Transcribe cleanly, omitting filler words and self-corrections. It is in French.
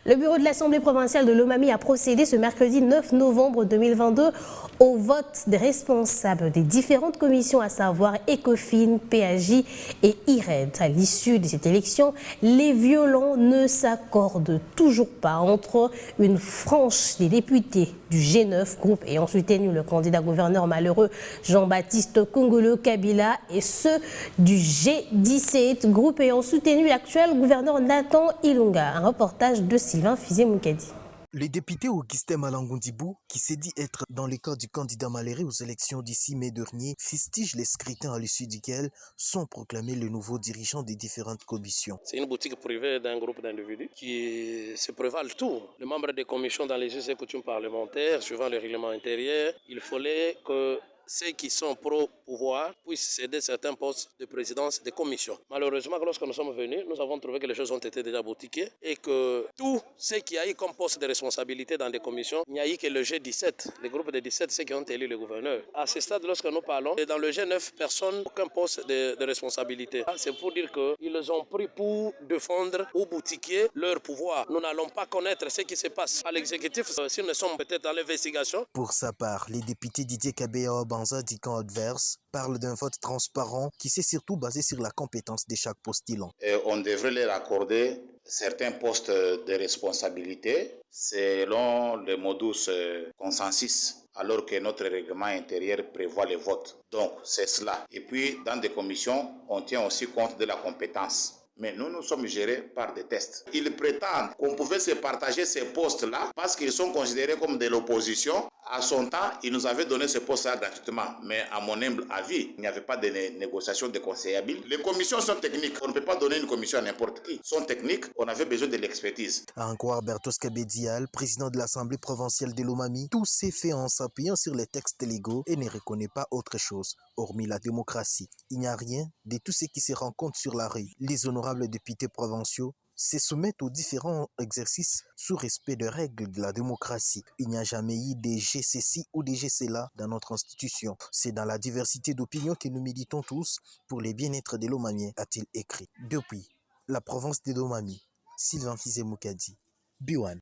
Le bureau de l'Assemblée provinciale de Lomami a procédé ce mercredi 9 novembre 2022 au vote des responsables des différentes commissions, à savoir ECOFIN, PAJ et IRED. À l'issue de cette élection, les violents ne s'accordent toujours pas entre une frange des députés du G9, groupe ayant soutenu le candidat gouverneur malheureux Jean-Baptiste Kongolo Kabila, et ceux du G17, groupe ayant soutenu l'actuel gouverneur Nathan Ilunga. Un reportage de Sylvain Fizé-Moukadi. Le député Augustin Malangondibou, qui s'est dit être dans les cas du candidat malheureux aux élections d'ici mai dernier, fustige les scrutins à l'issue duquel sont proclamés les nouveaux dirigeants des différentes commissions. C'est une boutique privée d'un groupe d'individus qui se prévalent tout. Les membres des commissions dans les us et coutumes parlementaires, suivant le règlement intérieur, il fallait que ceux qui sont pro-pouvoir puissent céder certains postes de présidence des commissions. Malheureusement, lorsque nous sommes venus, nous avons trouvé que les choses ont été déjà boutiquées et que tout ce qui a eu comme poste de responsabilité dans des commissions, il n'y a eu que le G17, le groupe de 17, ceux qui ont élu le gouverneur. À ce stade, lorsque nous parlons, dans le G9, personne, aucun poste de responsabilité. C'est pour dire qu'ils ont pris pour défendre ou boutiquer leur pouvoir. Nous n'allons pas connaître ce qui se passe à l'exécutif si nous sommes peut-être dans l'investigation. Pour sa part, les députés Didier Kabea Banza du camp adverse parlent d'un vote transparent qui s'est surtout basé sur la compétence de chaque postulant. On devrait leur accorder certains postes de responsabilité selon le modus consensus, alors que notre règlement intérieur prévoit les votes. Donc c'est cela. Et puis dans des commissions, on tient aussi compte de la compétence. Mais nous sommes gérés par des tests. Ils prétendent qu'on pouvait se partager ces postes-là parce qu'ils sont considérés comme de l'opposition. À son temps, ils nous avaient donné ce poste-là gratuitement. Mais à mon humble avis, il n'y avait pas de négociation de conseillabilité. Les commissions sont techniques. On ne peut pas donner une commission à n'importe qui. Ils sont techniques, on avait besoin de l'expertise. À en croire Bertos Kabedial, président de l'Assemblée provinciale de Lomami, tout s'est fait en s'appuyant sur les textes légaux et ne reconnaît pas autre chose, hormis la démocratie. Il n'y a rien de tout ce qui se rencontre sur la rue. Les honorables députés provinciaux se soumettent aux différents exercices sous respect des règles de la démocratie. Il n'y a jamais eu des GCC ou des GCLA dans notre institution. C'est dans la diversité d'opinions que nous militons tous pour le bien-être de Lomami, a-t-il écrit. Depuis la province de Lomami, Sylvain Fizé-Moukadi, B1.